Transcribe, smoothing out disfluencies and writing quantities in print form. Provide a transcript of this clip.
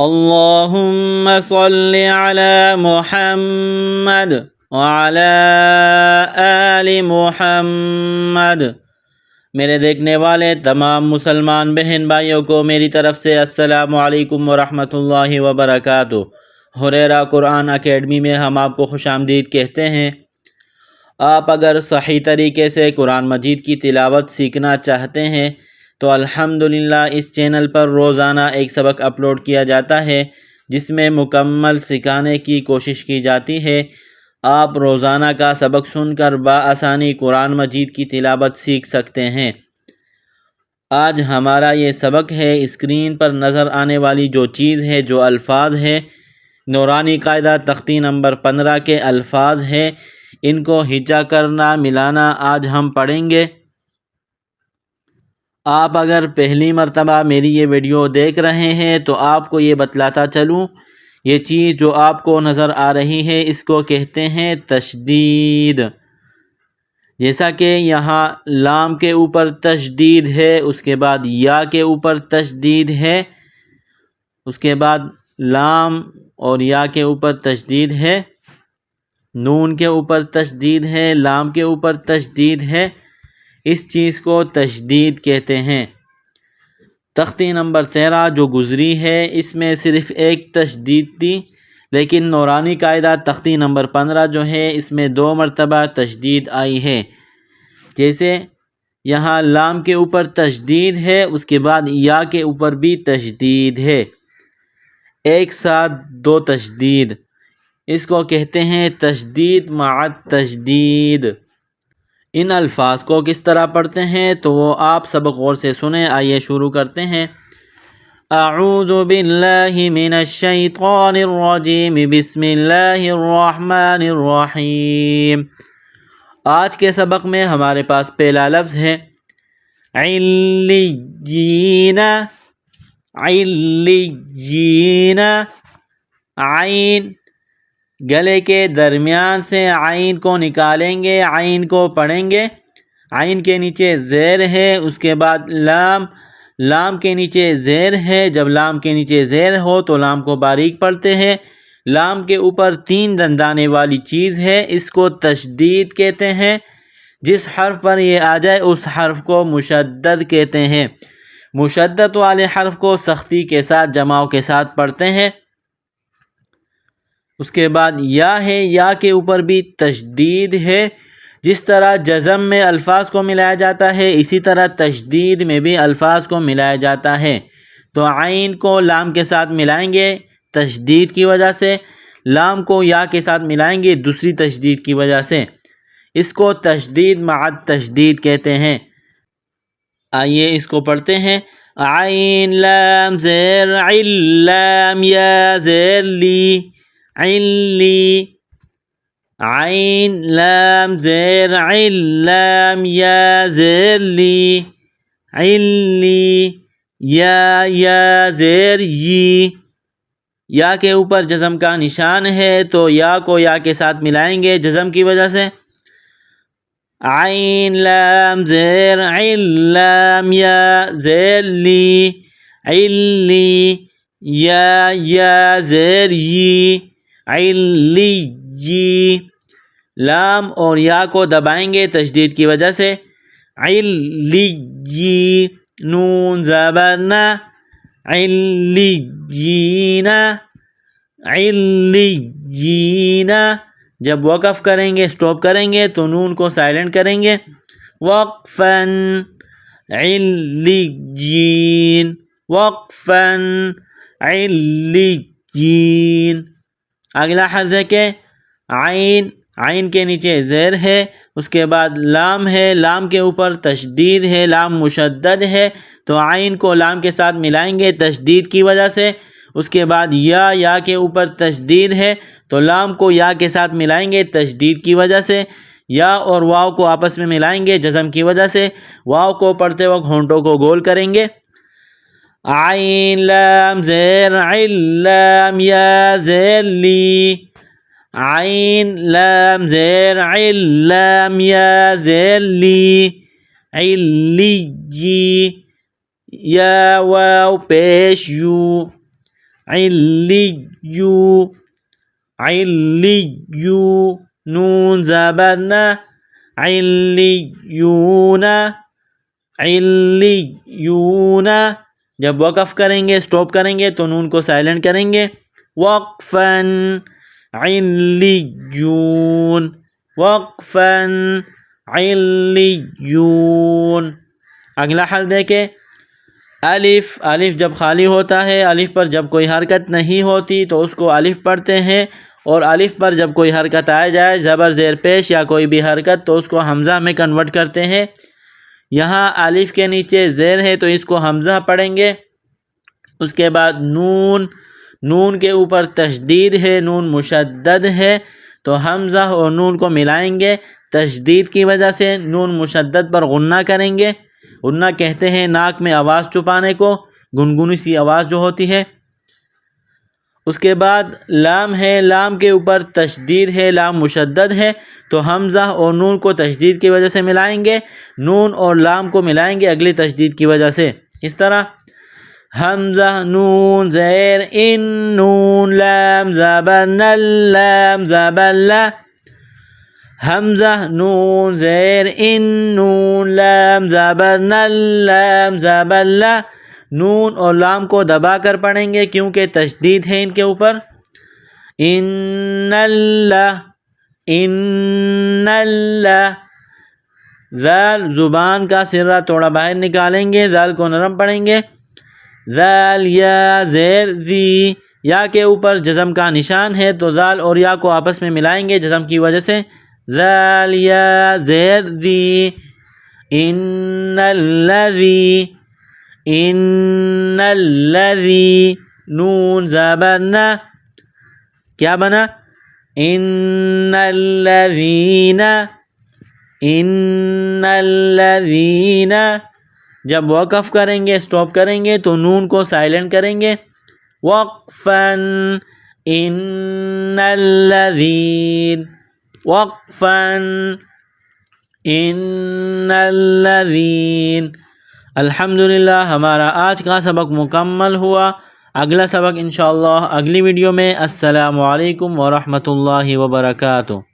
اللہم صل علی محمد وعلی آل محمد۔ میرے دیکھنے والے تمام مسلمان بہن بھائیوں کو میری طرف سے السلام علیکم ورحمۃ اللہ وبرکاتہ۔ ہریرہ قرآن اکیڈمی میں ہم آپ کو خوش آمدید کہتے ہیں۔ آپ اگر صحیح طریقے سے قرآن مجید کی تلاوت سیکھنا چاہتے ہیں تو الحمدللہ اس چینل پر روزانہ ایک سبق اپلوڈ کیا جاتا ہے جس میں مکمل سکھانے کی کوشش کی جاتی ہے۔ آپ روزانہ کا سبق سن کر بآسانی قرآن مجید کی تلاوت سیکھ سکتے ہیں۔ آج ہمارا یہ سبق ہے، اسکرین پر نظر آنے والی جو چیز ہے، جو الفاظ ہے، نورانی قاعدہ تختی نمبر 15 کے الفاظ ہیں، ان کو ہجا کرنا، ملانا آج ہم پڑھیں گے۔ آپ اگر پہلی مرتبہ میری یہ ویڈیو دیکھ رہے ہیں تو آپ کو یہ بتلاتا چلوں، یہ چیز جو آپ کو نظر آ رہی ہے اس کو کہتے ہیں تشدید۔ جیسا کہ یہاں لام کے اوپر تشدید ہے، اس کے بعد یا کے اوپر تشدید ہے، اس کے بعد لام اور یا کے اوپر تشدید ہے، نون کے اوپر تشدید ہے، لام کے اوپر تشدید ہے، اس چیز کو تشدید کہتے ہیں۔ تختی نمبر 13 جو گزری ہے اس میں صرف ایک تشدید تھی، لیکن نورانی قاعدہ تختی نمبر 15 جو ہے اس میں 2 مرتبہ تشدید آئی ہے۔ جیسے یہاں لام کے اوپر تشدید ہے، اس کے بعد یا کے اوپر بھی تشدید ہے، ایک ساتھ 2 تشدید، اس کو کہتے ہیں تشدید مع تشدید۔ ان الفاظ کو کس طرح پڑھتے ہیں تو وہ آپ سبق غور سے سنیں۔ آئیے شروع کرتے ہیں۔ اعوذ باللہ من الشیطان الرجیم، بسم اللہ الرحمن الرحیم۔ آج کے سبق میں ہمارے پاس پہلا لفظ ہے علیین۔ علیین، عین، گلے کے درمیان سے عین کو نکالیں گے، عین کو پڑھیں گے، عین کے نیچے زیر ہے، اس کے بعد لام، لام کے نیچے زیر ہے، جب لام کے نیچے زیر ہو تو لام کو باریک پڑھتے ہیں۔ لام کے اوپر 3 دندانے والی چیز ہے، اس کو تشدید کہتے ہیں۔ جس حرف پر یہ آ جائے اس حرف کو مشدد کہتے ہیں۔ مشدد والے حرف کو سختی کے ساتھ، جماؤ کے ساتھ پڑھتے ہیں۔ اس کے بعد یا ہے، یا کے اوپر بھی تشدید ہے۔ جس طرح جزم میں الفاظ کو ملایا جاتا ہے اسی طرح تشدید میں بھی الفاظ کو ملایا جاتا ہے۔ تو عین کو لام کے ساتھ ملائیں گے تشدید کی وجہ سے، لام کو یا کے ساتھ ملائیں گے دوسری تشدید کی وجہ سے، اس کو تشدید مع تشدید کہتے ہیں۔ آئیے اس کو پڑھتے ہیں۔ عین لام زیر عل، لام یا زیر لی، علی، عین لام زیر عل، لام یا زیر لی، علی، یا زیر یی۔ یا کے اوپر جزم کا نشان ہے تو یا کو یا کے ساتھ ملائیں گے جزم کی وجہ سے۔ عین لام زیر عل، لام یا زیر لی، علی، یا زیر یی، علی، لام اور یا کو دبائیں گے تشدید کی وجہ سے۔ علی، نون زبر نا، علیین، علیین۔ جب وقف کریں گے، سٹاپ کریں گے تو نون کو سائلنٹ کریں گے، وقفاً، علیین، وقفاً، علیین۔ اگلا حرف ہے کہ عین، عین کے نیچے زیر ہے، اس کے بعد لام ہے، لام کے اوپر تشدید ہے، لام مشدد ہے تو عین کو لام کے ساتھ ملائیں گے تشدید کی وجہ سے۔ اس کے بعد یا کے اوپر تشدید ہے تو لام کو یا کے ساتھ ملائیں گے تشدید کی وجہ سے۔ یا اور واو کو آپس میں ملائیں گے جزم کی وجہ سے۔ واو کو پڑھتے وقت ہونٹوں کو گول کریں گے۔ عین لام زیر عل، لام یا زیر لی، عین لام زیر عل، لام یا زیر لی، علی، یا واو پیش یو۔ علیو علیو نون زبر ن علیون علیون جب وقف کریں گے اسٹاپ کریں گے تو نون کو سائلنٹ کریں گے وقفاً علیون وقفاً علیون اگلا حرف دیکھیں الف الف جب خالی ہوتا ہے الف پر جب کوئی حرکت نہیں ہوتی تو اس کو الف پڑھتے ہیں اور الف پر جب کوئی حرکت آ جائے زبر زیر پیش یا کوئی بھی حرکت تو اس کو حمزہ میں کنورٹ کرتے ہیں یہاں الف کے نیچے زیر ہے تو اس کو حمزہ پڑھیں گے اس کے بعد نون نون کے اوپر تشدید ہے نون مشدد ہے تو حمزہ اور نون کو ملائیں گے تشدید کی وجہ سے نون مشدد پر غنہ کریں گے غنہ کہتے ہیں ناک میں آواز چھپانے کو گنگنی سی آواز جو ہوتی ہے اس کے بعد لام ہے لام کے اوپر تشدید ہے لام مشدد ہے تو حمزہ اور نون کو تشدید کی وجہ سے ملائیں گے نون اور لام کو ملائیں گے اگلی تشدید کی وجہ سے اس طرح حمزہ نون زیر ان نون لام زبر ن لام زبر ل حمزہ نون زیر ان نون لام زبر ن لام زبر ل نون اور لام کو دبا کر پڑھیں گے کیونکہ تشدید ہے ان کے اوپر ان اللہ ان اللہ ذال زبان کا سرہ تھوڑا باہر نکالیں گے ذال کو نرم پڑھیں گے ذال یا زیر ذی یا کے اوپر جزم کا نشان ہے تو ذال اور یا کو آپس میں ملائیں گے جزم کی وجہ سے ذال یا زیر ذی ان الذی ان الذی نون زبر ن کیا بنا ان الذین ان الذین جب وقف کریں گے اسٹاپ کریں گے تو نون کو سائلنٹ کریں گے وقفاً ان الذین وقفاً ان الذین الحمدللہ ہمارا آج کا سبق مکمل ہوا اگلا سبق انشاءاللہ اگلی ویڈیو میں السلام علیکم ورحمۃ اللہ وبرکاتہ